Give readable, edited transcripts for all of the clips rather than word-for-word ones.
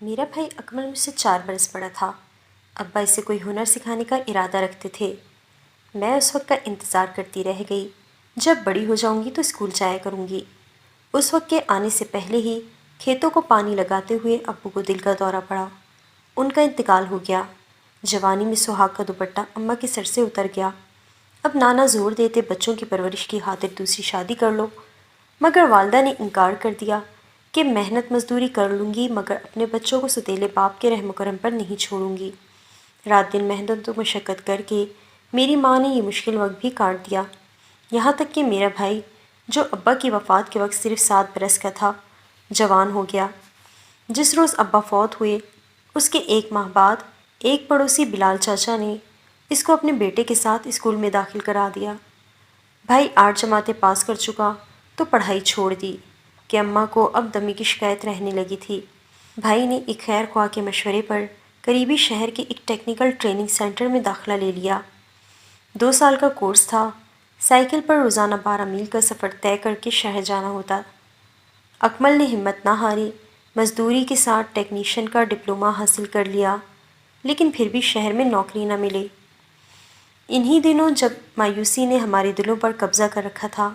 میرا بھائی اکمل مجھ سے 4 برس بڑا تھا۔ ابا اسے کوئی ہنر سکھانے کا ارادہ رکھتے تھے۔ میں اس وقت کا انتظار کرتی رہ گئی، جب بڑی ہو جاؤں گی تو اسکول جایا کروں گی۔ اس وقت کے آنے سے پہلے ہی کھیتوں کو پانی لگاتے ہوئے ابو کو دل کا دورہ پڑا۔ ان کا انتقال ہو گیا۔ جوانی میں سہاگ کا دوپٹہ اماں کے سر سے اتر گیا۔ اب نانا زور دیتے بچوں کی پرورش کی خاطر دوسری شادی کر لو، مگر والدہ نے انکار کر دیا کہ محنت مزدوری کر لوں گی مگر اپنے بچوں کو ستیلے باپ کے رحم و کرم پر نہیں چھوڑوں گی۔ رات دن محنت و مشقت کر کے میری ماں نے یہ مشکل وقت بھی کاٹ دیا۔ یہاں تک کہ میرا بھائی، جو ابا کی وفات کے وقت صرف 7 برس کا تھا، جوان ہو گیا۔ جس روز ابا فوت ہوئے، اس کے 1 ماہ بعد ایک پڑوسی بلال چاچا نے اس کو اپنے بیٹے کے ساتھ اسکول میں داخل کرا دیا۔ بھائی 8 جماعتیں پاس کر چکا تو پڑھائی چھوڑ دی کہ اماں کو اب دمے کی شکایت رہنے لگی تھی۔ بھائی نے ایک خیر خواہ کے مشورے پر قریبی شہر کے ایک ٹیکنیکل ٹریننگ سینٹر میں داخلہ لے لیا۔ 2 سال کا کورس تھا۔ سائیکل پر روزانہ 12 میل کا سفر طے کر کے شہر جانا ہوتا۔ اکمل نے ہمت نہ ہاری، مزدوری کے ساتھ ٹیکنیشین کا ڈپلومہ حاصل کر لیا، لیکن پھر بھی شہر میں نوکری نہ ملی۔ انہی دنوں جب مایوسی نے ہمارے دلوں پر قبضہ کر رکھا تھا،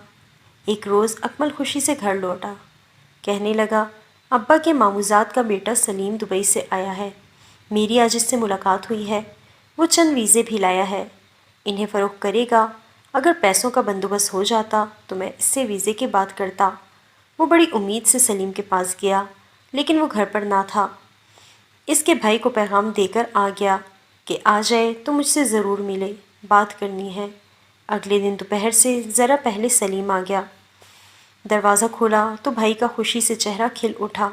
ایک روز اکمل خوشی سے گھر لوٹا۔ کہنے لگا، ابا کے ماموزاد کا بیٹا سلیم دبئی سے آیا ہے۔ میری آج اس سے ملاقات ہوئی ہے۔ وہ چند ویزے بھی لایا ہے، انہیں فروخت کرے گا۔ اگر پیسوں کا بندوبست ہو جاتا تو میں اس سے ویزے کی بات کرتا۔ وہ بڑی امید سے سلیم کے پاس گیا، لیکن وہ گھر پر نہ تھا۔ اس کے بھائی کو پیغام دے کر آ گیا کہ آ جائے تو مجھ سے ضرور ملے، بات کرنی ہے۔ اگلے دن دوپہر سے ذرا پہلے سلیم آ گیا۔ دروازہ کھولا تو بھائی کا خوشی سے چہرہ کھل اٹھا۔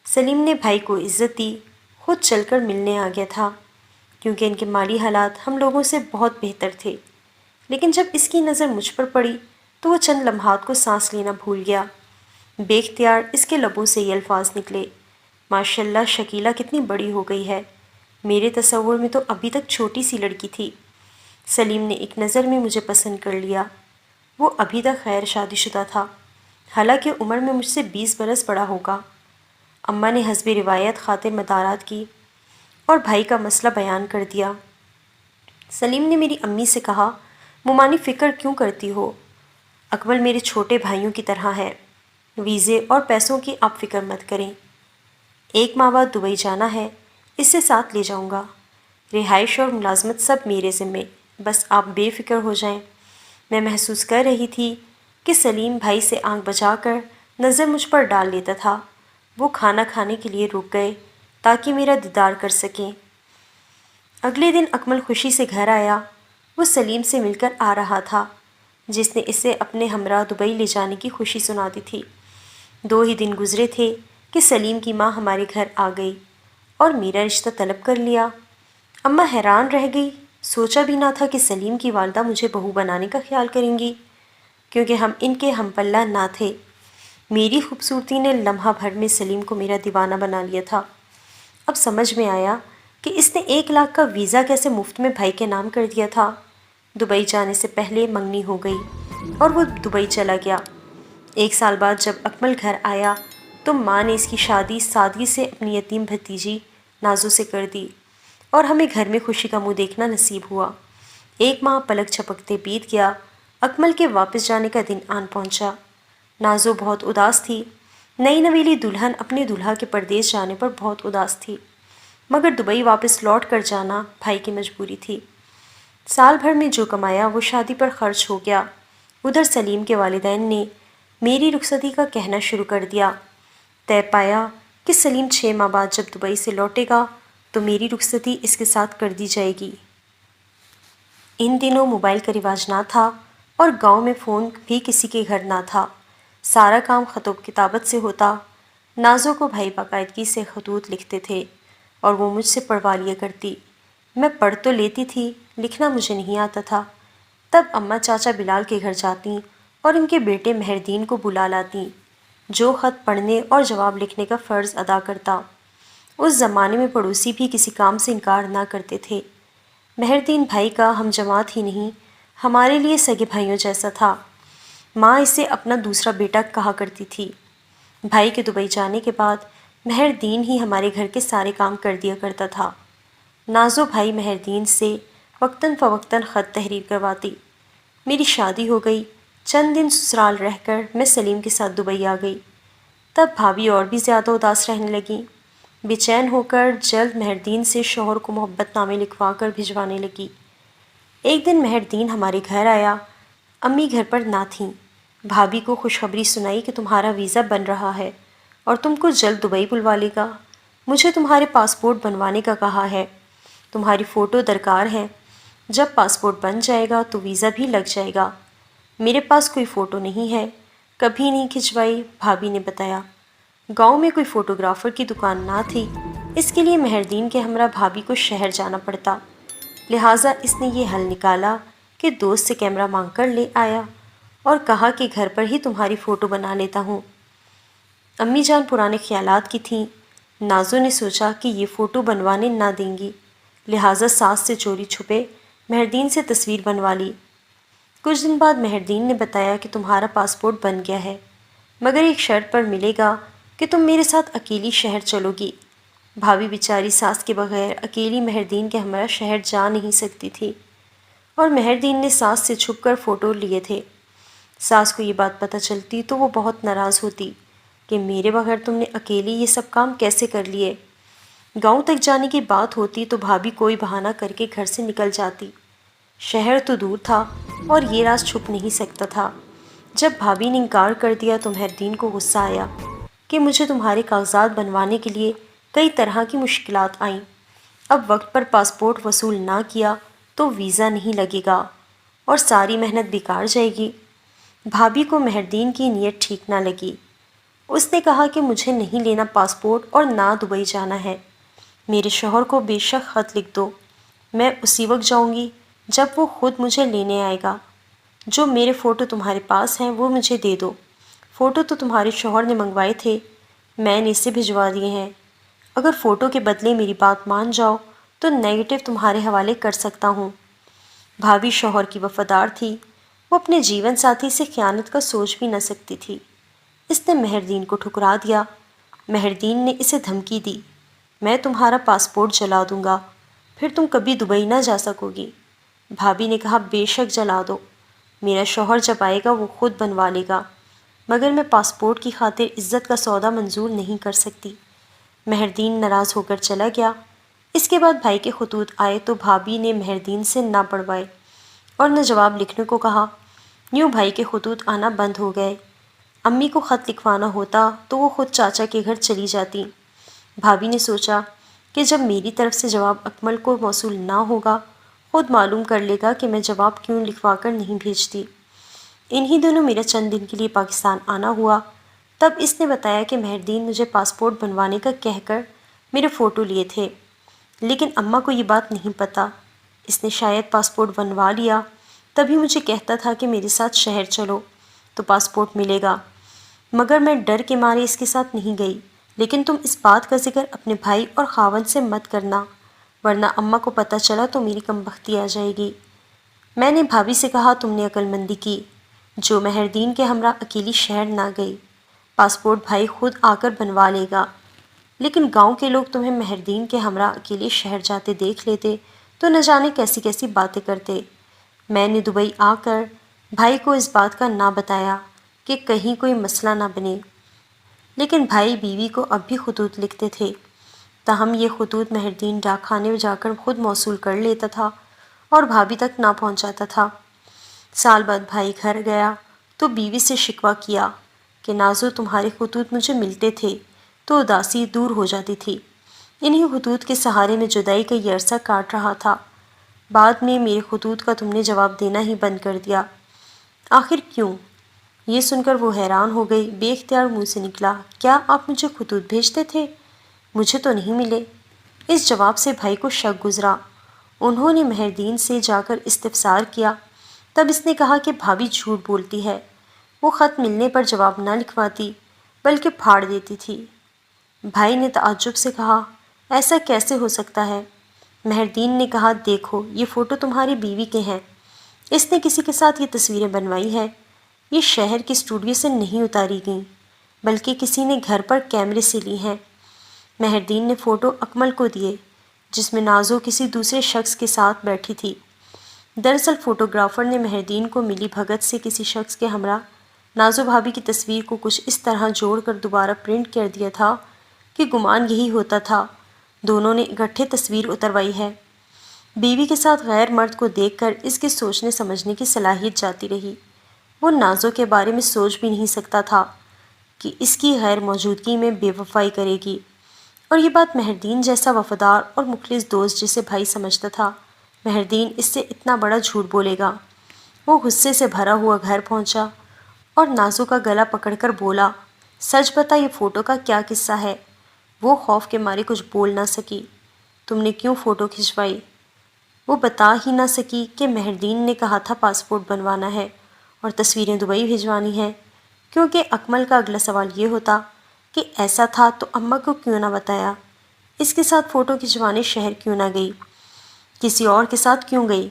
سلیم نے بھائی کو عزت دی، خود چل کر ملنے آ گیا تھا، کیونکہ ان کے مالی حالات ہم لوگوں سے بہت بہتر تھے۔ لیکن جب اس کی نظر مجھ پر پڑی تو وہ چند لمحات کو سانس لینا بھول گیا۔ بے اختیار اس کے لبوں سے یہ الفاظ نکلے، ماشاءاللہ شکیلہ کتنی بڑی ہو گئی ہے، میرے تصور میں تو ابھی تک چھوٹی سی لڑکی تھی۔ سلیم نے ایک نظر میں مجھے پسند کر لیا۔ وہ ابھی تک غیر شادی شدہ تھا، حالانکہ عمر میں مجھ سے 20 برس بڑا ہوگا۔ اماں نے حسب روایت خاطر مدارات کی اور بھائی کا مسئلہ بیان کر دیا۔ سلیم نے میری امی سے کہا، ممانی فکر کیوں کرتی ہو؟ اکمل میرے چھوٹے بھائیوں کی طرح ہے، ویزے اور پیسوں کی آپ فکر مت کریں۔ 1 ماہ بعد دبئی جانا ہے، اسے ساتھ لے جاؤں گا۔ رہائش اور ملازمت سب میرے ذمے، بس آپ بے فکر ہو جائیں۔ میں محسوس کر رہی تھی کہ سلیم بھائی سے آنکھ بچا کر نظر مجھ پر ڈال لیتا تھا۔ وہ کھانا کھانے کے لیے رک گئے تاکہ میرا دیدار کر سکیں۔ اگلے دن اکمل خوشی سے گھر آیا۔ وہ سلیم سے مل کر آ رہا تھا، جس نے اسے اپنے ہمراہ دبئی لے جانے کی خوشی سنا دی تھی۔ 2 ہی دن گزرے تھے کہ سلیم کی ماں ہمارے گھر آ گئی اور میرا رشتہ طلب کر لیا۔ اماں حیران رہ گئی، سوچا بھی نہ تھا کہ سلیم کی والدہ مجھے بہو بنانے کا خیال کریں گی، کیونکہ ہم ان کے ہم پلہ نہ تھے۔ میری خوبصورتی نے لمحہ بھر میں سلیم کو میرا دیوانہ بنا لیا تھا۔ اب سمجھ میں آیا کہ اس نے 1 لاکھ کا ویزا کیسے مفت میں بھائی کے نام کر دیا تھا۔ دبئی جانے سے پہلے منگنی ہو گئی اور وہ دبئی چلا گیا۔ 1 سال بعد جب اکمل گھر آیا تو ماں نے اس کی شادی سادگی سے اپنی یتیم بھتیجی نازو سے کر دی اور ہمیں گھر میں خوشی کا منہ دیکھنا نصیب ہوا۔ 1 ماہ پلک جھپکتے بیت گیا۔ اکمل کے واپس جانے کا دن آن پہنچا۔ نازو بہت اداس تھی۔ نئی نویلی دلہن اپنے دولہا کے پردیس جانے پر بہت اداس تھی، مگر دبئی واپس لوٹ کر جانا بھائی کی مجبوری تھی۔ سال بھر میں جو کمایا وہ شادی پر خرچ ہو گیا۔ ادھر سلیم کے والدین نے میری رخصتی کا کہنا شروع کر دیا۔ طے پایا کہ سلیم 6 ماہ بعد جب دبئی سے لوٹے گا تو میری رخصتی اس کے ساتھ کر دی جائے گی۔ ان دنوں موبائل کا رواج نہ تھا اور گاؤں میں فون بھی کسی کے گھر نہ تھا۔ سارا کام خط و کتابت سے ہوتا۔ نازو کو بھائی باقاعدگی سے خطوط لکھتے تھے اور وہ مجھ سے پڑھوا لیا کرتی۔ میں پڑھ تو لیتی تھی، لکھنا مجھے نہیں آتا تھا۔ تب اماں چاچا بلال کے گھر جاتی اور ان کے بیٹے مہردین کو بلا لاتی، جو خط پڑھنے اور جواب لکھنے کا فرض ادا کرتا۔ اس زمانے میں پڑوسی بھی کسی کام سے انکار نہ کرتے تھے۔ مہردین بھائی کا ہم جماعت ہی نہیں، ہمارے لیے سگے بھائیوں جیسا تھا۔ ماں اسے اپنا دوسرا بیٹا کہا کرتی تھی۔ بھائی کے دبئی جانے کے بعد مہردین ہی ہمارے گھر کے سارے کام کر دیا کرتا تھا۔ نازو بھائی مہردین سے وقتاً فوقتاً خط تحریر کرواتی۔ میری شادی ہو گئی، چند دن سسرال رہ کر میں سلیم کے ساتھ دبئی آ گئی۔ تب بھابھی اور بھی زیادہ اداس رہنے لگیں، بے چین ہو کر جلد مہردین سے شوہر کو محبت نامے لکھوا کر بھجوانے لگی۔ ایک دن مہردین ہمارے گھر آیا، امی گھر پر نہ تھیں۔ بھابھی کو خوشخبری سنائی کہ تمہارا ویزا بن رہا ہے اور تم کو جلد دبئی بلوا لے گا۔ مجھے تمہارے پاسپورٹ بنوانے کا کہا ہے، تمہاری فوٹو درکار ہے، جب پاسپورٹ بن جائے گا تو ویزا بھی لگ جائے گا۔ میرے پاس کوئی فوٹو نہیں ہے، کبھی نہیں کھنچوائی، بھابھی نے بتایا۔ گاؤں میں کوئی فوٹوگرافر کی دکان نہ تھی، اس کے لیے مہردین کے ہمراہ بھابھی کو شہر جانا پڑتا، لہٰذا اس نے یہ حل نکالا کہ دوست سے کیمرہ مانگ کر لے آیا اور کہا کہ گھر پر ہی تمہاری فوٹو بنا لیتا ہوں۔ امی جان پرانے خیالات کی تھیں، نازو نے سوچا کہ یہ فوٹو بنوانے نہ دیں گی، لہٰذا ساس سے چوری چھپے مہردین سے تصویر بنوا لی۔ کچھ دن بعد مہردین نے بتایا کہ تمہارا پاسپورٹ بن گیا ہے، مگر ایک شرط پر ملے گا کہ تم میرے ساتھ اکیلی شہر چلو گی۔ بھابھی بیچاری ساس کے بغیر اکیلی مہردین کے ہمراہ شہر جا نہیں سکتی تھی، اور مہردین نے ساس سے چھپ کر فوٹو لیے تھے۔ ساس کو یہ بات پتہ چلتی تو وہ بہت ناراض ہوتی کہ میرے بغیر تم نے اکیلی یہ سب کام کیسے کر لیے۔ گاؤں تک جانے کی بات ہوتی تو بھابھی کوئی بہانہ کر کے گھر سے نکل جاتی۔ شہر تو دور تھا اور یہ راز چھپ نہیں سکتا تھا۔ جب بھابھی نے انکار کر دیا تو مہردین کو غصہ آیا کہ مجھے تمہارے کاغذات بنوانے کے لیے کئی طرح کی مشکلات آئیں۔ اب وقت پر پاسپورٹ وصول نہ کیا تو ویزا نہیں لگے گا اور ساری محنت بیکار جائے گی۔ بھابھی کو مہردین کی نیت ٹھیک نہ لگی۔ اس نے کہا کہ مجھے نہیں لینا پاسپورٹ اور نہ دبئی جانا ہے، میرے شوہر کو بے شک خط لکھ دو، میں اسی وقت جاؤں گی جب وہ خود مجھے لینے آئے گا۔ جو میرے فوٹو تمہارے پاس ہیں وہ مجھے دے دو، فوٹو تو تمہارے شوہر نے منگوائے تھے، میں نے اسے بھجوا دیے ہیں۔ اگر فوٹو کے بدلے میری بات مان جاؤ تو نیگیٹو تمہارے حوالے کر سکتا ہوں۔ بھابھی شوہر کی وفادار تھی، وہ اپنے جیون ساتھی سے خیانت کا سوچ بھی نہ سکتی تھی۔ اس نے مہردین کو ٹھکرا دیا۔ مہردین نے اسے دھمکی دی، میں تمہارا پاسپورٹ جلا دوں گا، پھر تم کبھی دبئی نہ جا سکو گی۔ بھابھی نے کہا بے شک جلا دو، میرا شوہر جب آئے گا وہ خود بنوا لے گا، مگر میں پاسپورٹ کی خاطر عزت کا سودا منظور نہیں کر سکتی۔ مہردین ناراض ہو کر چلا گیا۔ اس کے بعد بھائی کے خطوط آئے تو بھابھی نے مہردین سے نہ پڑھوائے اور نہ جواب لکھنے کو کہا۔ یوں بھائی کے خطوط آنا بند ہو گئے۔ امی کو خط لکھوانا ہوتا تو وہ خود چاچا کے گھر چلی جاتی۔ بھابھی نے سوچا کہ جب میری طرف سے جواب اکمل کو موصول نہ ہوگا، خود معلوم کر لے گا کہ میں جواب کیوں لکھوا کر نہیں بھیجتی۔ انہی دنوں میرا چند دن کے لیے پاکستان آنا ہوا، تب اس نے بتایا کہ مہردین مجھے پاسپورٹ بنوانے کا کہہ کر میرے فوٹو لیے تھے، لیکن اماں کو یہ بات نہیں پتہ۔ اس نے شاید پاسپورٹ بنوا لیا، تبھی مجھے کہتا تھا کہ میرے ساتھ شہر چلو تو پاسپورٹ ملے گا، مگر میں ڈر کے مارے اس کے ساتھ نہیں گئی۔ لیکن تم اس بات کا ذکر اپنے بھائی اور خاوند سے مت کرنا، ورنہ اماں کو پتہ چلا تو میری کم بختی آ جائے گی۔ میں نے بھابھی سے کہا تم نے عقل مندی کی، جو مہردین کے ہمراہ اکیلی شہر نہ گئی، پاسپورٹ بھائی خود آ کر بنوا لے گا۔ لیکن گاؤں کے لوگ تمہیں مہردین کے ہمراہ اکیلے شہر جاتے دیکھ لیتے تو نہ جانے کیسی کیسی باتیں کرتے۔ میں نے دبئی آ کر بھائی کو اس بات کا نہ بتایا کہ کہیں کوئی مسئلہ نہ بنے، لیکن بھائی بیوی کو اب بھی خطوط لکھتے تھے، تاہم یہ خطوط مہردین ڈاک خانے میں جا کر خود موصول کر لیتا تھا اور بھابھی تک نہ پہنچاتا تھا۔ سال بعد بھائی گھر گیا تو بیوی سے شکوہ کیا کہ نازو تمہارے خطوط مجھے ملتے تھے تو اداسی دور ہو جاتی تھی، انہی خطوط کے سہارے میں جدائی کا یہ عرصہ کاٹ رہا تھا، بعد میں میرے خطوط کا تم نے جواب دینا ہی بند کر دیا، آخر کیوں؟ یہ سن کر وہ حیران ہو گئی، بے اختیار منہ سے نکلا، کیا آپ مجھے خطوط بھیجتے تھے؟ مجھے تو نہیں ملے۔ اس جواب سے بھائی کو شک گزرا۔ انہوں نے مہردین سے جا کر استفسار کیا، تب اس نے کہا کہ بھابھی جھوٹ بولتی ہے، وہ خط ملنے پر جواب نہ لکھواتی بلکہ پھاڑ دیتی تھی۔ بھائی نے تعجب سے کہا ایسا کیسے ہو سکتا ہے؟ مہردین نے کہا دیکھو یہ فوٹو تمہاری بیوی کے ہیں، اس نے کسی کے ساتھ یہ تصویریں بنوائی ہے، یہ شہر کے اسٹوڈیو سے نہیں اتاری گئیں بلکہ کسی نے گھر پر کیمرے سے لی ہیں۔ مہردین نے فوٹو اکمل کو دیے جس میں نازو کسی دوسرے شخص کے ساتھ بیٹھی تھی۔ دراصل فوٹوگرافر نے مہردین کو ملی بھگت سے کسی شخص کے ہمراہ نازو بھابھی کی تصویر کو کچھ اس طرح جوڑ کر دوبارہ پرنٹ کر دیا تھا کہ گمان یہی ہوتا تھا دونوں نے اکٹھے تصویر اتروائی ہے۔ بیوی کے ساتھ غیر مرد کو دیکھ کر اس کے سوچنے سمجھنے کی صلاحیت جاتی رہی۔ وہ نازو کے بارے میں سوچ بھی نہیں سکتا تھا کہ اس کی غیر موجودگی میں بے وفائی کرے گی، اور یہ بات مہردین جیسا وفادار اور مخلص دوست جسے بھائی سمجھتا تھا مہردین اس سے اتنا بڑا جھوٹ بولے گا۔ وہ غصے سے بھرا ہوا گھر پہنچا اور نازو کا گلا پکڑ کر بولا، سچ بتا یہ فوٹو کا کیا قصہ ہے؟ وہ خوف کے مارے کچھ بول نہ سکی۔ تم نے کیوں فوٹو کھنچوائی؟ وہ بتا ہی نہ سکی کہ مہردین نے کہا تھا پاسپورٹ بنوانا ہے اور تصویریں دبئی بھیجوانی ہیں، کیونکہ اکمل کا اگلا سوال یہ ہوتا کہ ایسا تھا تو اماں کو کیوں نہ بتایا؟ اس کے ساتھ فوٹو کھنچوانے شہر کیوں نہ گئی؟ کسی اور کے ساتھ کیوں گئی؟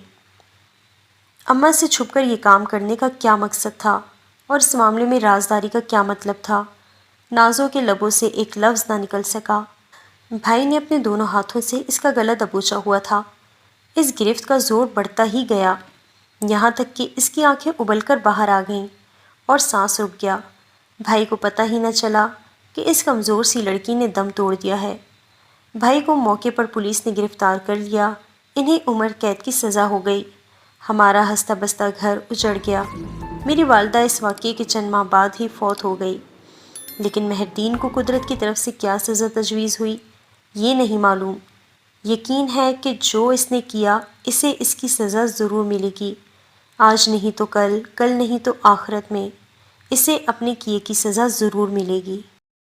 اماں سے چھپ کر یہ کام کرنے کا کیا مقصد تھا اور اس معاملے میں رازداری کا کیا مطلب تھا؟ نازو کے لبوں سے ایک لفظ نہ نکل سکا۔ بھائی نے اپنے دونوں ہاتھوں سے اس کا گلا دبوچا ہوا تھا۔ اس گرفت کا زور بڑھتا ہی گیا، یہاں تک کہ اس کی آنکھیں ابل کر باہر آ گئیں اور سانس رک گیا۔ بھائی کو پتہ ہی نہ چلا کہ اس کمزور سی لڑکی نے دم توڑ دیا ہے۔ بھائی کو موقع پر پولیس نے گرفتار کر لیا۔ انہیں عمر قید کی سزا ہو گئی۔ ہمارا ہنستا بستا گھر اجڑ گیا۔ میری والدہ اس واقعے کے چند ماہ بعد ہی فوت ہو گئی، لیکن مہردین کو قدرت کی طرف سے کیا سزا تجویز ہوئی یہ نہیں معلوم۔ یقین ہے کہ جو اس نے کیا اسے اس کی سزا ضرور ملے گی، آج نہیں تو کل، کل نہیں تو آخرت میں اسے اپنے کیے کی سزا ضرور ملے گی۔